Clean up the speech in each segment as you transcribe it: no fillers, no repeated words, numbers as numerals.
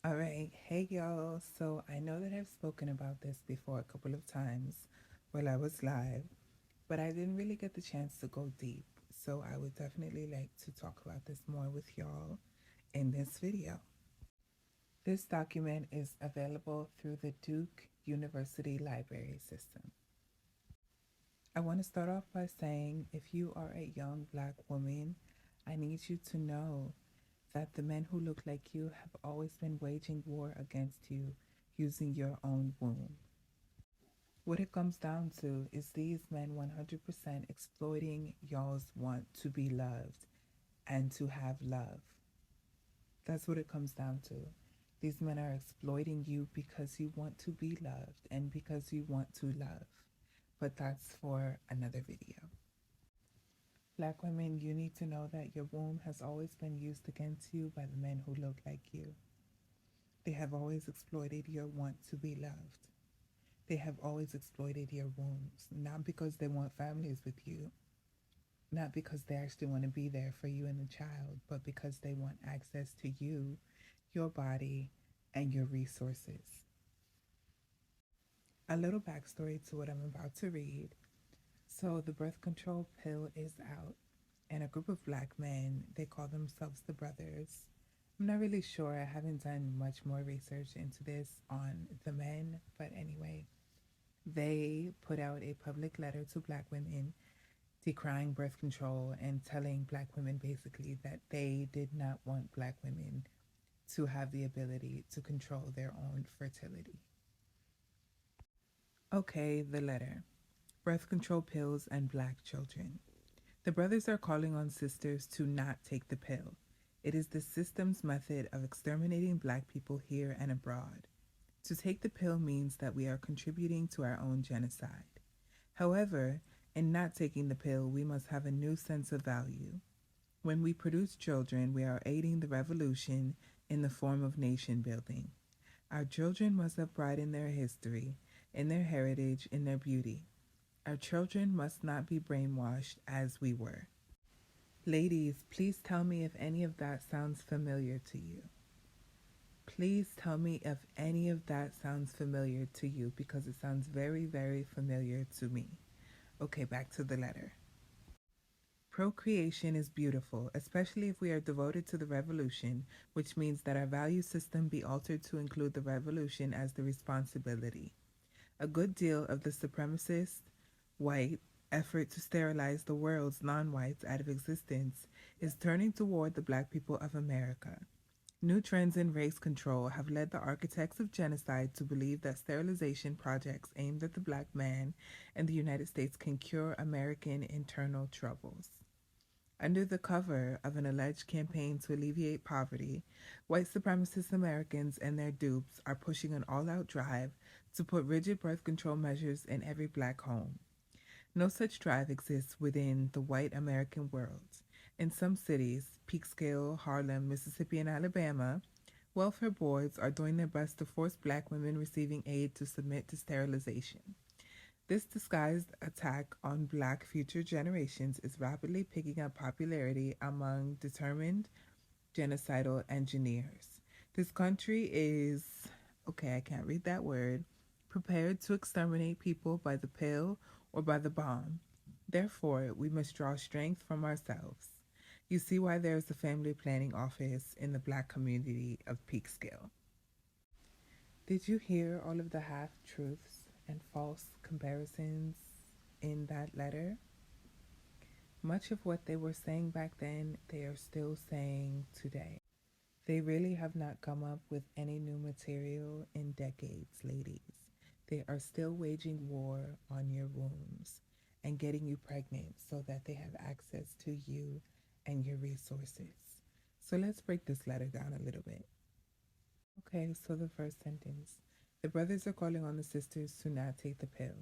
All right. Hey, y'all. So I know that I've spoken about this before a couple of times while I was live, but I didn't really get the chance to go deep. So I would definitely like to talk about this more with y'all in this video. This document is available through the Duke University Library System. I want to start off by saying if you are a young black woman, I need you to know that the men who look like you have always been waging war against you using your own womb. What it comes down to is these men 100% exploiting y'all's want to be loved and to have love. That's what it comes down to. These men are exploiting you because you want to be loved and because you want to love. But that's for another video. Black women, you need to know that your womb has always been used against you by the men who look like you. They have always exploited your want to be loved. They have always exploited your wombs, not because they want families with you, not because they actually want to be there for you and the child, but because they want access to you, your body, and your resources. A little backstory to what I'm about to read. So, the birth control pill is out, and a group of black men, they call themselves the Brothers. I'm not really sure. I haven't done much more research into this on the men, but anyway, they put out a public letter to black women decrying birth control and telling black women basically that they did not want black women to have the ability to control their own fertility. Okay, the letter. Birth control pills and black children. The brothers are calling on sisters to not take the pill. It is the system's method of exterminating black people here and abroad. To take the pill means that we are contributing to our own genocide. However, in not taking the pill, we must have a new sense of value. When we produce children, we are aiding the revolution in the form of nation building. Our children must have pride in their history, in their heritage, in their beauty. Our children must not be brainwashed as we were. Ladies, please tell me if any of that sounds familiar to you. Please tell me if any of that sounds familiar to you because it sounds very, very familiar to me. Okay, back to the letter. Procreation is beautiful, especially if we are devoted to the revolution, which means that our value system be altered to include the revolution as the responsibility. A good deal of the supremacist, white effort to sterilize the world's non whites out of existence is turning toward the black people of America. New trends in race control have led the architects of genocide to believe that sterilization projects aimed at the black man in the United States can cure American internal troubles. Under the cover of an alleged campaign to alleviate poverty, white supremacist Americans and their dupes are pushing an all out drive to put rigid birth control measures in every black home. No such drive exists within the white American world. In some cities, Peekskill, Harlem, Mississippi, and Alabama, welfare boards are doing their best to force black women receiving aid to submit to sterilization. This disguised attack on black future generations is rapidly picking up popularity among determined genocidal engineers. This country is, okay, I can't read that word, prepared to exterminate people by the pill or by the bomb. Therefore, we must draw strength from ourselves. You see why there is a family planning office in the black community of Peekskill. Did you hear all of the half truths and false comparisons in that letter? Much of what they were saying back then, they are still saying today. They really have not come up with any new material in decades, ladies. They are still waging war on your wombs and getting you pregnant so that they have access to you and your resources. So let's break this letter down a little bit. Okay, so the first sentence. The brothers are calling on the sisters to not take the pill.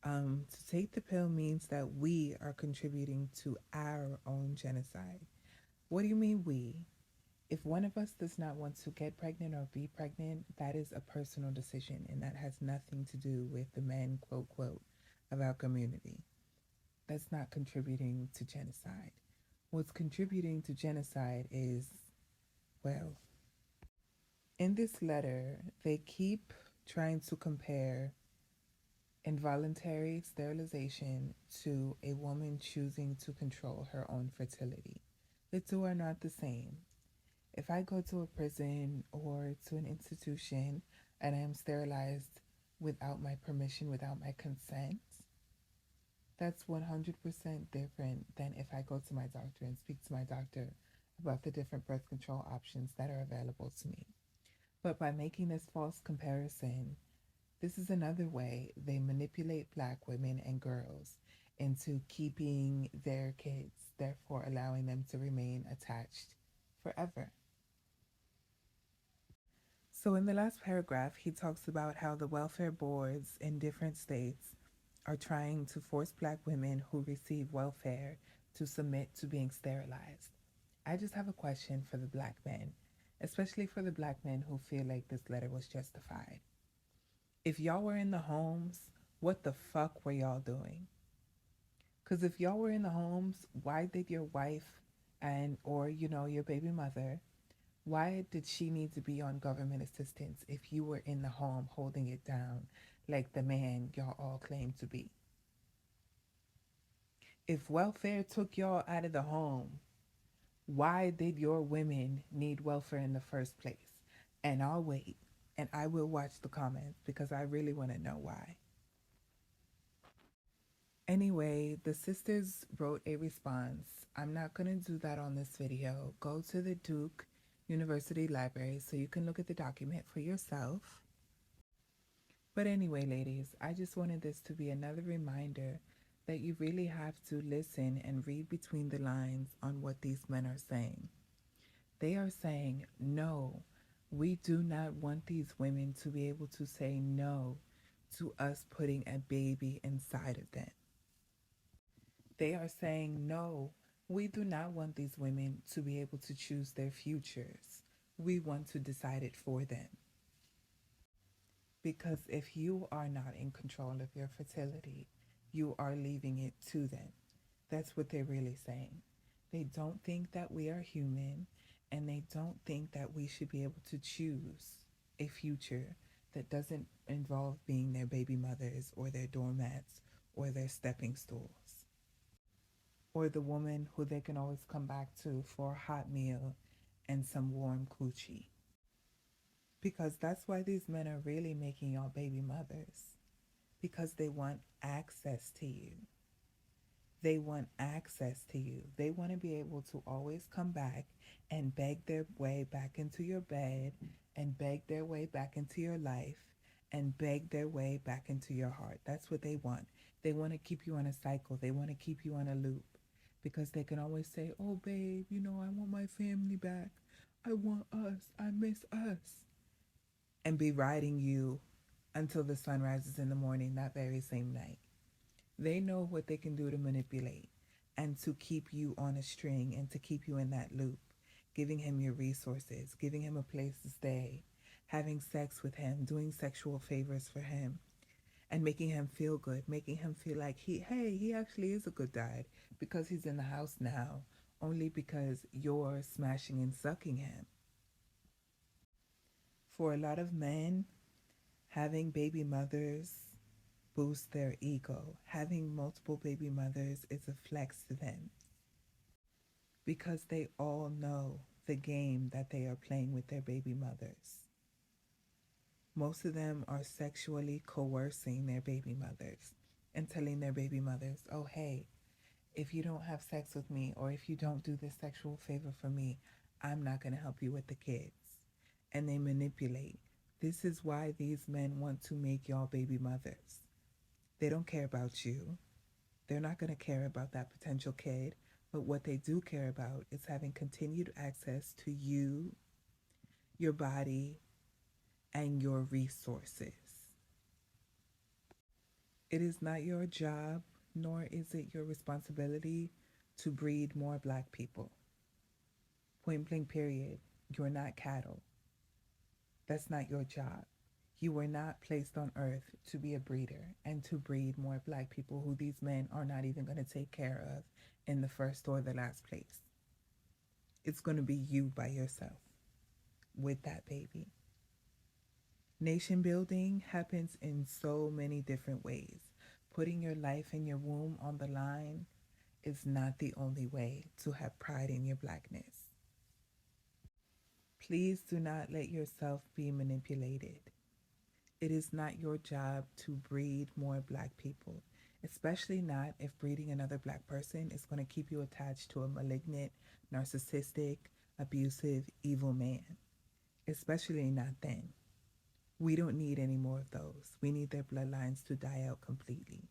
To take the pill means that we are contributing to our own genocide. What do you mean we? If one of us does not want to get pregnant or be pregnant, that is a personal decision and that has nothing to do with the men, quote, quote, of our community. That's not contributing to genocide. What's contributing to genocide is, well, In this letter, they keep trying to compare involuntary sterilization to a woman choosing to control her own fertility. The two are not the same. If I go to a prison or to an institution and I am sterilized without my permission, without my consent, that's 100% different than if I go to my doctor and speak to my doctor about the different birth control options that are available to me. But by making this false comparison, this is another way they manipulate Black women and girls into keeping their kids, therefore allowing them to remain attached forever. So, in the last paragraph, he talks about how the welfare boards in different states are trying to force Black women who receive welfare to submit to being sterilized. I just have a question for the Black men, especially for the Black men who feel like this letter was justified. If y'all were in the homes, what the fuck were y'all doing? Because if y'all were in the homes, why did your wife and or your baby mother, why did she need to be on government assistance if you were in the home holding it down like the man y'all all claim to be? If welfare took y'all out of the home, why did your women need welfare in the first place? And I'll wait and I will watch the comments because I really want to know why. Anyway, the sisters wrote a response. I'm not going to do that on this video. Go to the Duke University Library so you can look at the document for yourself. But anyway, ladies, I just wanted this to be another reminder that you really have to listen and read between the lines on what these men are saying. They are saying, no, we do not want these women to be able to say no to us putting a baby inside of them. They are saying, no, we do not want these women to be able to choose their futures. We want to decide it for them. Because if you are not in control of your fertility, you are leaving it to them. That's what they're really saying. They don't think that we are human, and they don't think that we should be able to choose a future that doesn't involve being their baby mothers or their doormats or their stepping stools, or the woman who they can always come back to for a hot meal and some warm coochie. Because that's why these men are really making y'all baby mothers. Because they want access to you. They want access to you. They want to be able to always come back and beg their way back into your bed and beg their way back into your life and beg their way back into your heart. That's what they want. They want to keep you on a cycle. They want to keep you on a loop because they can always say, oh, babe, I want my family back. I want us. I miss us. And be riding you until the sun rises in the morning that very same night. They know what they can do to manipulate and to keep you on a string and to keep you in that loop, giving him your resources, giving him a place to stay, having sex with him, doing sexual favors for him, and making him feel good, making him feel like he actually is a good dad because he's in the house now, only because you're smashing and sucking him. For a lot of men, having baby mothers boosts their ego. Having multiple baby mothers is a flex to them because they all know the game that they are playing with their baby mothers. Most of them are sexually coercing their baby mothers and telling their baby mothers, oh, hey, if you don't have sex with me or if you don't do this sexual favor for me, I'm not going to help you with the kids. And they manipulate. This is why these men want to make y'all baby mothers. They don't care about you. They're not going to care about that potential kid. But what they do care about is having continued access to you, your body, and your resources. It is not your job, nor is it your responsibility to breed more Black people. Point blank, period. You're not cattle. That's not your job. You were not placed on earth to be a breeder and to breed more Black people who these men are not even going to take care of in the first or the last place. It's going to be you by yourself with that baby. Nation building happens in so many different ways. Putting your life in your womb on the line is not the only way to have pride in your blackness. Please do not let yourself be manipulated. It is not your job to breed more black people, especially not if breeding another black person is going to keep you attached to a malignant, narcissistic, abusive, evil man. Especially not then. We don't need any more of those. We need their bloodlines to die out completely.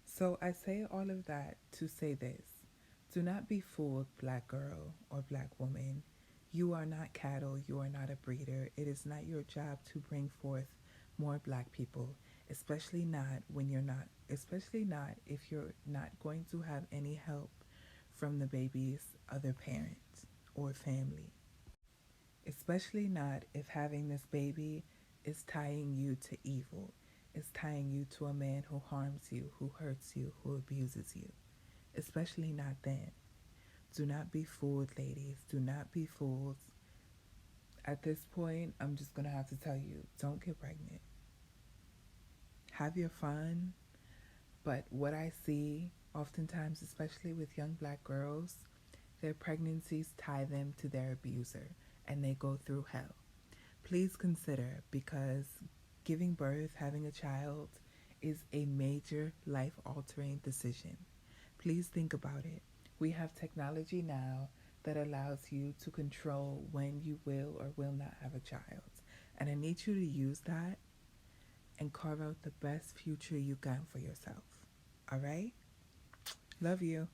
So I say all of that to say this. Do not be fooled, black girl or black woman. You are not cattle. You are not a breeder. It is not your job to bring forth more black people, especially not if you're not going to have any help from the baby's other parents or family. Especially not if having this baby is tying you to evil, is tying you to a man who harms you, who hurts you, who abuses you. Especially not then. Do not be fooled, ladies. Do not be fools. At this point, I'm just going to have to tell you, don't get pregnant. Have your fun. But what I see oftentimes, especially with young black girls, their pregnancies tie them to their abuser and they go through hell. Please consider, because giving birth, having a child, is a major life altering decision. Please think about it. We have technology now that allows you to control when you will or will not have a child. And I need you to use that and carve out the best future you can for yourself. All right? Love you.